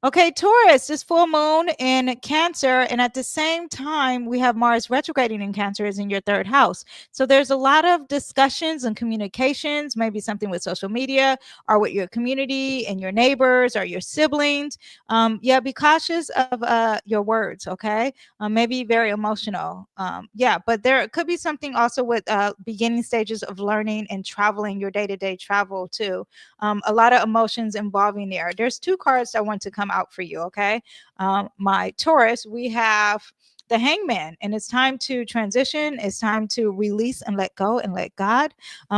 Okay, Taurus, this full moon in Cancer, and at the same time, we have Mars retrograding in Cancer is in your third house. So there's a lot of discussions and communications, maybe something with social media or with your community and your neighbors or your siblings. Yeah, be cautious of your words, okay? Maybe very emotional. Yeah, but there could be something also with beginning stages of learning and traveling, your day-to-day travel too. A lot of emotions involving there. There's two cards that want to come out for you. Okay. My Taurus, we have the Hangman, and it's time to transition. It's time to release and let go and let God.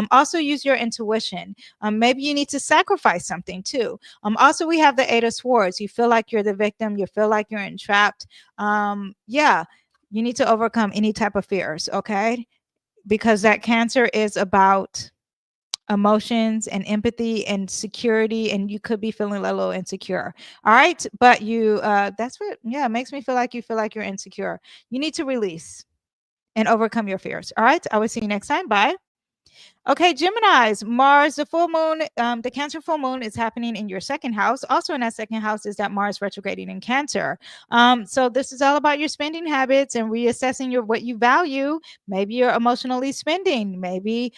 Also use your intuition. Maybe you need to sacrifice something too. Also, we have the Eight of Swords. You feel like you're the victim. You feel like you're entrapped. Yeah, you need to overcome any type of fears. Okay. Because that Cancer is about emotions and empathy and security, and you could be feeling a little insecure. All right, but you that's what, yeah, it makes me feel like you feel like you're insecure. You need to release and overcome your fears. All right, I will see you next time. Bye. Okay, Geminis, Mars, the full moon, the Cancer full moon is happening in your second house. Also in that second house is that Mars retrograding in Cancer. So this is all about your spending habits and reassessing what you value. Maybe you're emotionally spending. Maybe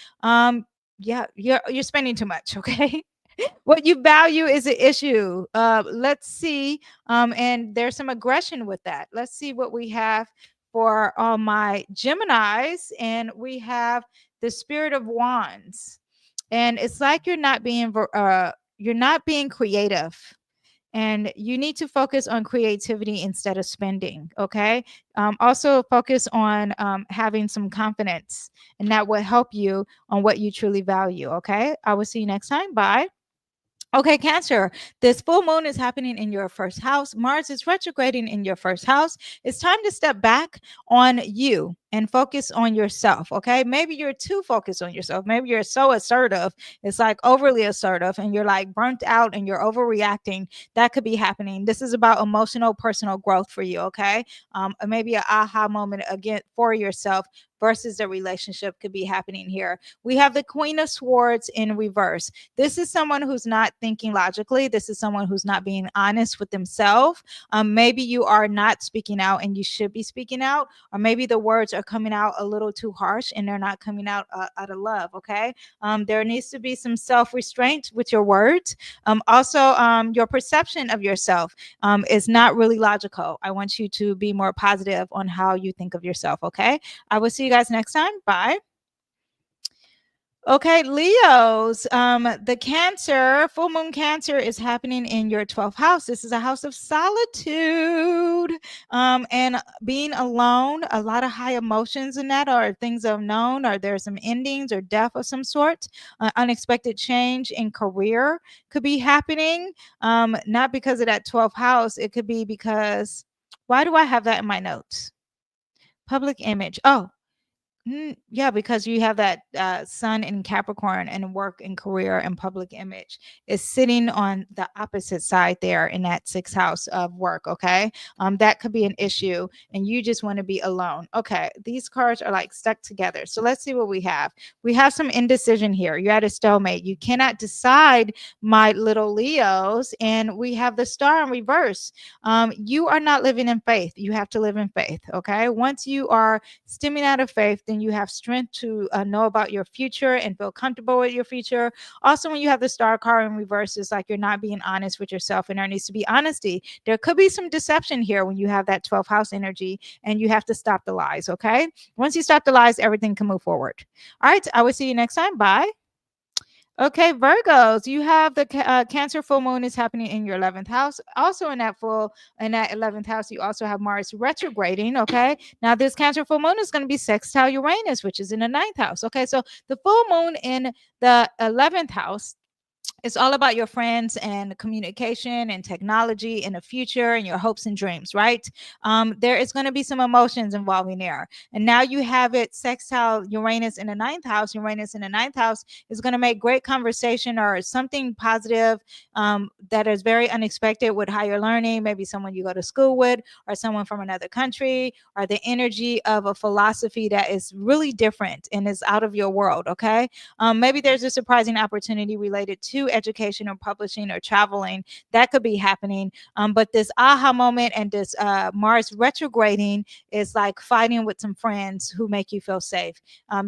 yeah, you're spending too much. Okay. What you value is an issue. Let's see. And there's some aggression with that. Let's see what we have for all my Geminis. And we have the Spirit of Wands. And it's like you're not being creative, and you need to focus on creativity instead of spending. Okay. Also focus on having some confidence, and that will help you on what you truly value. Okay. I will see you next time. Bye. Okay, Cancer, this full moon is happening in your first house. Mars is retrograding in your first house. It's time to step back on you and focus on yourself. Okay, maybe you're too focused on yourself. Maybe you're so assertive, it's like overly assertive, and you're like burnt out and you're overreacting. That could be happening. This is about emotional, personal growth for you. Okay, maybe an aha moment again for yourself versus a relationship could be happening here. We have the Queen of Swords in reverse. This is someone who's not thinking logically. This is someone who's not being honest with themselves. Maybe you are not speaking out and you should be speaking out, or maybe the words are coming out a little too harsh and they're not coming out out of love. Okay. There needs to be some self-restraint with your words. Also, your perception of yourself is not really logical. I want you to be more positive on how you think of yourself. Okay. I will see you guys next time. Bye. Okay, Leos, the Cancer, full moon Cancer is happening in your 12th house. This is a house of solitude and being alone. A lot of high emotions in that, or things unknown, or there's some endings or death of some sort. Unexpected change in career could be happening. Not because of that 12th house. It could be because, why do I have that in my notes? Public image. Oh, yeah, because you have that sun in Capricorn, and work and career and public image is sitting on the opposite side there in that sixth house of work. Okay. That could be an issue and you just want to be alone. Okay. These cards are like stuck together. So let's see what we have. We have some indecision here. You're at a stalemate. You cannot decide, my little Leos. And we have the Star in reverse. You are not living in faith. You have to live in faith. Okay. Once you are stemming out of faith, then you have strength to know about your future and feel comfortable with your future. Also, when you have the Star card in reverse, it's like you're not being honest with yourself, and there needs to be honesty. There could be some deception here when you have that 12th house energy, and you have to stop the lies. Okay. Once you stop the lies, everything can move forward. All right. I will see you next time. Bye. Okay, Virgos, you have the Cancer full moon is happening in your 11th house. Also in that 11th house, you also have Mars retrograding. Okay, now this Cancer full moon is going to be sextile Uranus, which is in the 9th house. Okay, so the full moon in the 11th house, it's all about your friends and communication and technology and the future and your hopes and dreams, right? There is going to be some emotions involving there. And now you have it sextile Uranus in the 9th house. Uranus in the 9th house is going to make great conversation or something positive that is very unexpected with higher learning, maybe someone you go to school with or someone from another country, or the energy of a philosophy that is really different and is out of your world, okay? Maybe there's a surprising opportunity related to education or publishing or traveling that could be happening. But this aha moment and this Mars retrograding is like fighting with some friends who make you feel safe.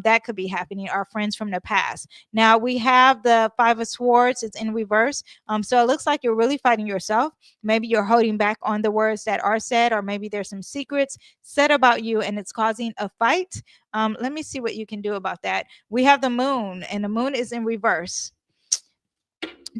That could be happening. Our friends from the past. Now we have the Five of Swords. It's in reverse. So it looks like you're really fighting yourself. Maybe you're holding back on the words that are said, or maybe there's some secrets said about you and it's causing a fight. Let me see what you can do about that. We have the moon, and the moon is in reverse.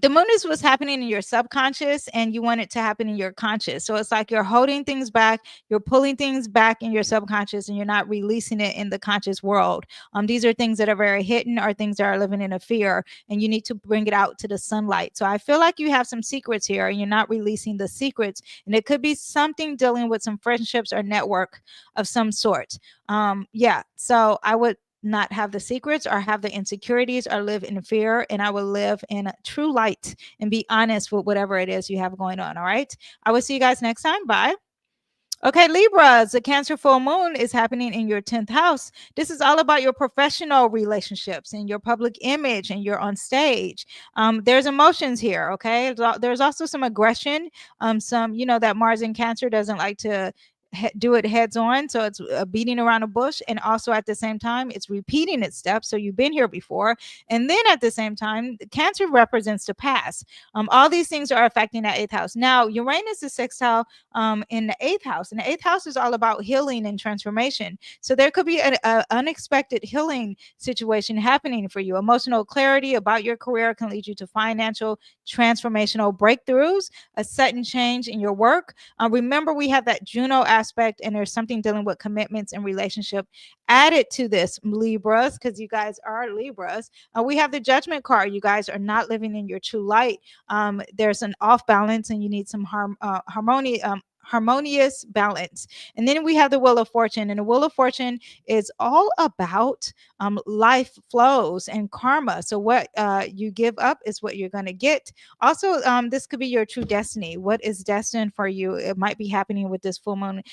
The moon is what's happening in your subconscious, and you want it to happen in your conscious. So it's like you're holding things back, you're pulling things back in your subconscious, and you're not releasing it in the conscious world. These are things that are very hidden, or things that are living in a fear, and you need to bring it out to the sunlight. So I feel like you have some secrets here, and you're not releasing the secrets, and it could be something dealing with some friendships or network of some sort. Yeah, so I would not have the secrets or have the insecurities or live in fear, and I will live in true light and be honest with whatever it is you have going on. All right, I will see you guys next time. Bye. Okay, Libras, the Cancer full moon is happening in your 10th house. This is all about your professional relationships and your public image, and you're on stage. There's emotions here, okay? There's also some aggression. That Mars in Cancer doesn't like to do it heads on, so it's beating around a bush, and also at the same time it's repeating its steps, so you've been here before. And then at the same time, Cancer represents the past. All these things are affecting that eighth house. Now Uranus is sextile in the eighth house, and the eighth house is all about healing and transformation. So there could be an unexpected healing situation happening for you. Emotional clarity about your career can lead you to financial transformational breakthroughs, a sudden change in your work. Remember, we have that Juno aspect, and there's something dealing with commitments and relationship added to this, Libras, because you guys are Libras. We have the Judgment card. You guys are not living in your true light. There's an off balance, and you need some harmonious balance. And then we have the Wheel of Fortune, and the Wheel of Fortune is all about life flows and karma. So what you give up is what you're going to get. Also, this could be your true destiny. What is destined for you? It might be happening with this full moon,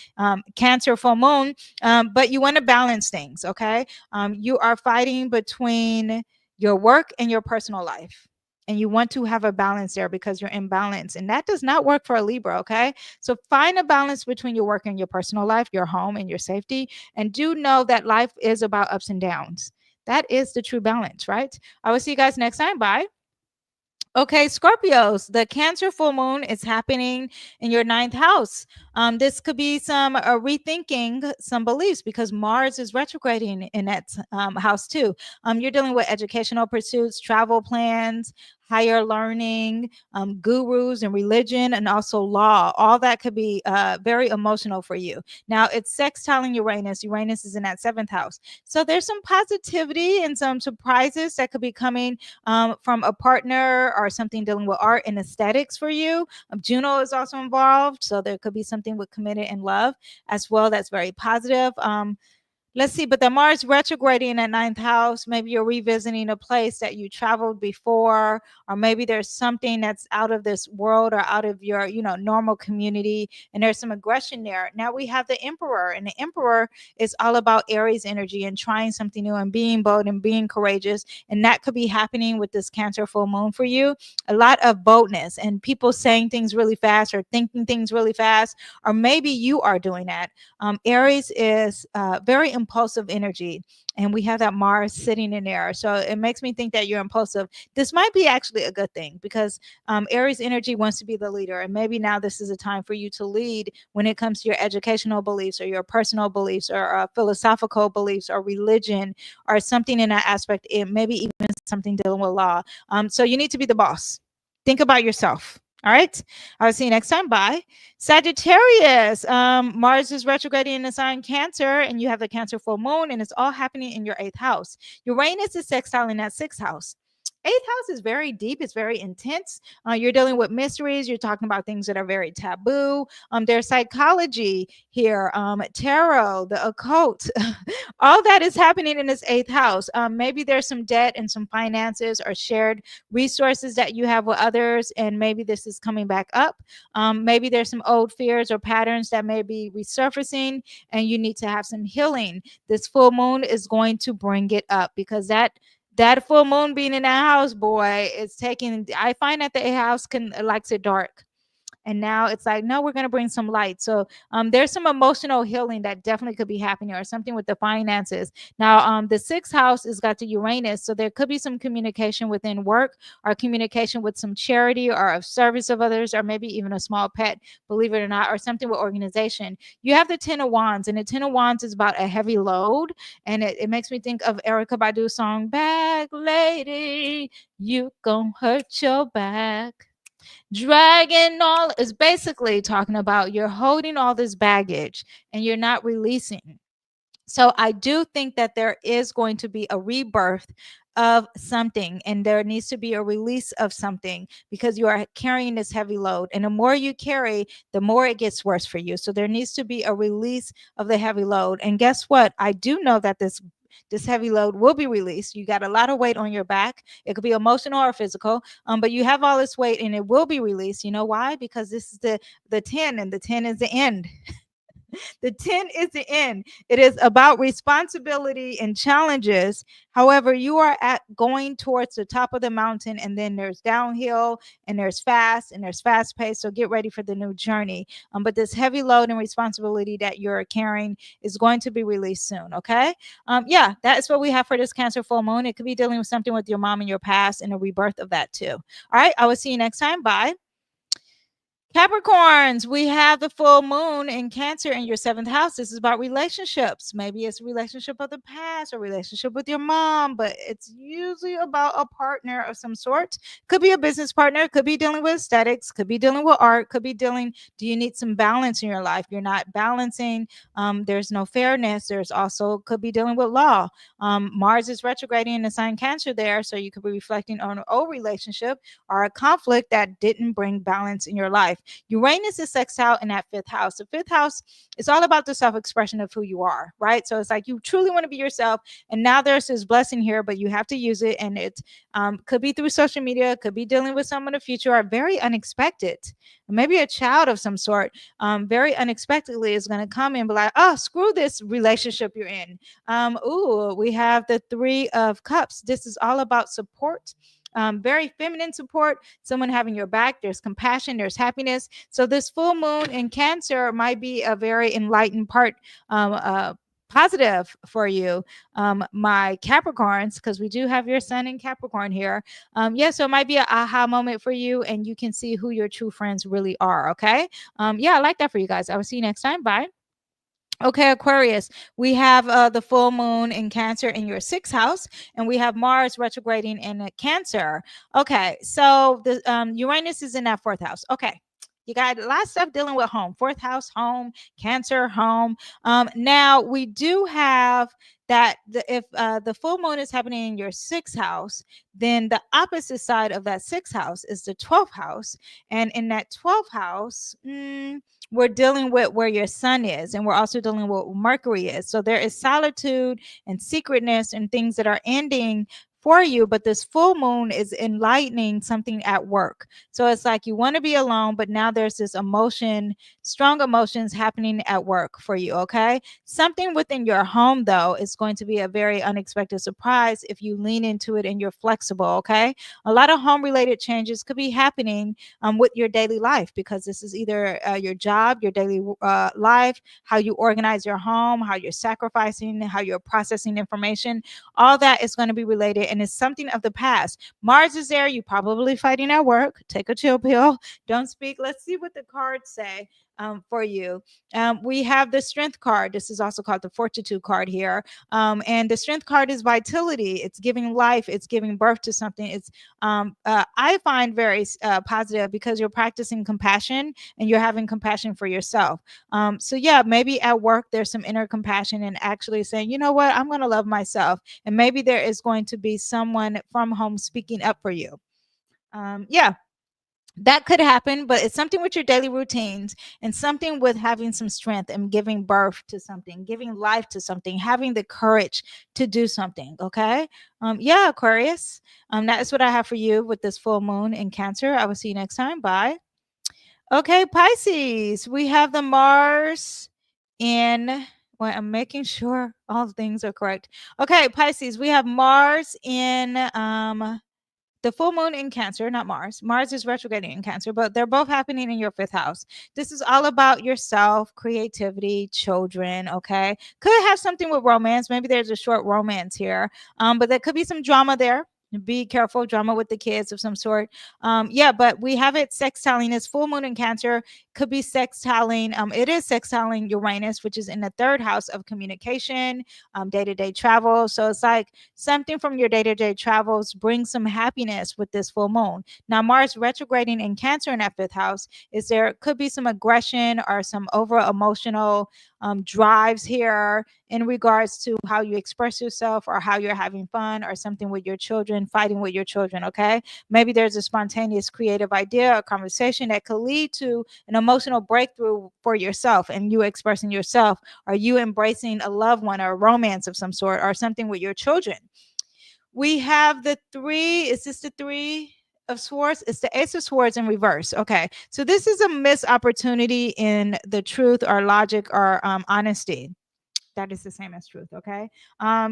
Cancer full moon, but you want to balance things. Okay, you are fighting between your work and your personal life, and you want to have a balance there because you're in balance, and that does not work for a Libra. Okay, so find a balance between your work and your personal life, your home and your safety, and do know that life is about ups and downs. That is the true balance, right? I will see you guys next time. Bye. Okay, Scorpios, the Cancer full moon is happening in your ninth house. This could be some rethinking some beliefs because Mars is retrograding in that house too. You're dealing with educational pursuits, travel plans, higher learning, gurus and religion, and also law. All that could be very emotional for you. Now, it's sextiling Uranus. Uranus is in that seventh house. So there's some positivity and some surprises that could be coming from a partner or something dealing with art and aesthetics for you. Juno is also involved, so there could be something with committed and love as well. That's very positive. Let's see, but the Mars retrograding at ninth house, maybe you're revisiting a place that you traveled before, or maybe there's something that's out of this world or out of your, normal community, and there's some aggression there. Now we have the Emperor, and the Emperor is all about Aries energy and trying something new and being bold and being courageous, and that could be happening with this Cancer full moon for you. A lot of boldness and people saying things really fast or thinking things really fast, or maybe you are doing that. Aries is very impulsive energy, and we have that Mars sitting in there, so it makes me think that you're impulsive. This might be actually a good thing because Aries energy wants to be the leader, and maybe now this is a time for you to lead when it comes to your educational beliefs or your personal beliefs or philosophical beliefs or religion or something in that aspect. It maybe even something dealing with law. So you need to be the boss. Think about yourself. All right. I'll see you next time. Bye. Sagittarius. Mars is retrograding in the sign Cancer, and you have the Cancer full moon, and it's all happening in your eighth house. Uranus is sextile in that sixth house. Eighth house is very deep. It's very intense. You're dealing with mysteries. You're talking about things that are very taboo. There's psychology here, tarot, the occult. All that is happening in this eighth house. Maybe there's some debt and some finances or shared resources that you have with others, and maybe this is coming back up. Maybe there's some old fears or patterns that may be resurfacing, and you need to have some healing. This full moon is going to bring it up because that full moon being in that house, boy, it's taking. I find that the house likes it dark. And now it's like, no, we're going to bring some light. So there's some emotional healing that definitely could be happening, or something with the finances. Now, the sixth house has got the Uranus. So there could be some communication within work, or communication with some charity or of service of others, or maybe even a small pet, believe it or not, or something with organization. You have the Ten of Wands, and the Ten of Wands is about a heavy load. And it makes me think of Erykah Badu's song, Bag Lady, You Gon' Hurt Your Back. Dragging all is basically talking about you're holding all this baggage and you're not releasing. So I do think that there is going to be a rebirth of something, and there needs to be a release of something because you are carrying this heavy load, and the more you carry, the more it gets worse for you. So there needs to be a release of the heavy load. And guess what? I do know that this heavy load will be released. You got a lot of weight on your back. It could be emotional or physical, but you have all this weight and it will be released. You know why? Because this is the 10, and the 10 is the end. The 10 is the end. It is about responsibility and challenges. However, you are at going towards the top of the mountain, and then there's downhill, and there's fast pace. So get ready for the new journey. But this heavy load and responsibility that you're carrying is going to be released soon. Okay. Yeah, that is what we have for this Cancer full moon. It could be dealing with something with your mom in your past and a rebirth of that too. All right. I will see you next time. Bye. Capricorns, we have the full moon in Cancer in your 7th house. This is about relationships. Maybe it's a relationship of the past or relationship with your mom, but it's usually about a partner of some sort. Could be a business partner, could be dealing with aesthetics, could be dealing with art, could be dealing, do you need some balance in your life? You're not balancing. There's no fairness. There's also could be dealing with law. Mars is retrograding in the sign Cancer there, so you could be reflecting on an old relationship or a conflict that didn't bring balance in your life. Uranus is sextile in that 5th house. The 5th house is all about the self-expression of who you are, right? So it's like you truly want to be yourself. And now there's this blessing here, but you have to use it. And it could be through social media, could be dealing with someone in the future, or very unexpected. Maybe a child of some sort, very unexpectedly is going to come in and be like, oh, screw this relationship you're in. We have the 3 of Cups. This is all about support. Very feminine support, someone having your back. There's compassion, there's happiness. So this full moon in Cancer might be a very enlightened part, positive for you, my Capricorns, because we do have your sun in Capricorn here. So it might be an aha moment for you, and you can see who your true friends really are. Okay. I like that for you guys. I will see you next time. Bye. Okay, Aquarius, we have the full moon in Cancer in your 6th house, and we have Mars retrograding in Cancer. Okay, so the Uranus is in that 4th house. Okay, you got a lot of stuff dealing with home, 4th house, home, Cancer, home. Now we do have that if the full moon is happening in your 6th house, then the opposite side of that 6th house is the 12th house, and in that 12th house. We're dealing with where your sun is, and we're also dealing with Mercury is. So there is solitude and secretness and things that are ending for you, but this full moon is enlightening something at work. So it's like you want to be alone, but now there's this emotion, strong emotions happening at work for you. Okay. Something within your home, though, is going to be a very unexpected surprise if you lean into it and you're flexible. Okay. A lot of home related changes could be happening with your daily life, because this is either your job, your daily life, how you organize your home, how you're sacrificing, how you're processing information. All that is going to be related, and it's something of the past. Mars is there. You probably fighting at work. Take a chill pill. Don't speak. Let's see what the cards say for you. We have the Strength card. This is also called the Fortitude card here. And the Strength card is vitality. It's giving life. It's giving birth to something. It's I find very positive, because you're practicing compassion and you're having compassion for yourself. Maybe at work there's some inner compassion and actually saying, you know what, I'm going to love myself. And maybe there is going to be someone from home speaking up for you. That could happen, but it's something with your daily routines and something with having some strength and giving birth to something, giving life to something, having the courage to do something. Okay. Aquarius. That is what I have for you with this full moon in Cancer. I will see you next time. Bye. Okay, Pisces. We have the Mars in. Well, I'm making sure all things are correct. Okay, Pisces. We have Mars in the full moon in Cancer, not Mars. Mars is retrograding in Cancer, but they're both happening in your 5th house. This is all about yourself, creativity, children. Okay. Could have something with romance. Maybe there's a short romance here. But there could be some drama there. Be careful, drama with the kids of some sort. But we have it sextiling. It's full moon in Cancer. Could be sextiling. It is sextiling Uranus, which is in the 3rd house of communication, day-to-day travel. So it's like something from your day-to-day travels brings some happiness with this full moon. Now, Mars retrograding in Cancer in that 5th house is there could be some aggression or some over emotional drives here in regards to how you express yourself or how you're having fun or something with your children, fighting with your children. Okay. Maybe there's a spontaneous creative idea or conversation that could lead to an emotional breakthrough for yourself and you expressing yourself, or you embracing a loved one or a romance of some sort or something with your children. We have the 3. Is this the 3? of Swords. It's the Ace of Swords in reverse. Okay. So this is a missed opportunity in the truth or logic or honesty. That is the same as truth. Okay.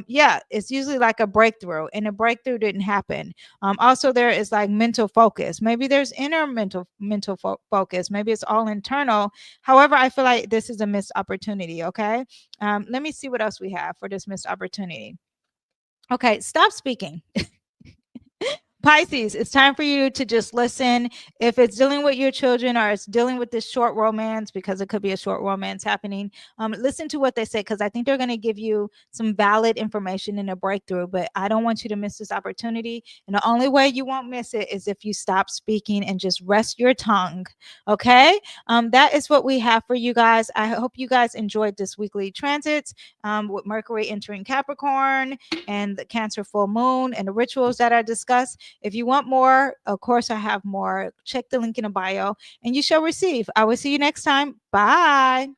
Yeah, it's usually like a breakthrough, and a breakthrough didn't happen. Also, there is like mental focus. Maybe there's inner mental focus. Maybe it's all internal. However, I feel like this is a missed opportunity. Okay. Let me see what else we have for this missed opportunity. Okay, stop speaking. Pisces, it's time for you to just listen. If it's dealing with your children or it's dealing with this short romance, because it could be a short romance happening, listen to what they say, because I think they're going to give you some valid information in a breakthrough. But I don't want you to miss this opportunity. And the only way you won't miss it is if you stop speaking and just rest your tongue. Okay. That is what we have for you guys. I hope you guys enjoyed this weekly transits with Mercury entering Capricorn and the Cancer full moon and the rituals that I discussed. If you want more, of course, I have more. Check the link in the bio and you shall receive. I will see you next time. Bye.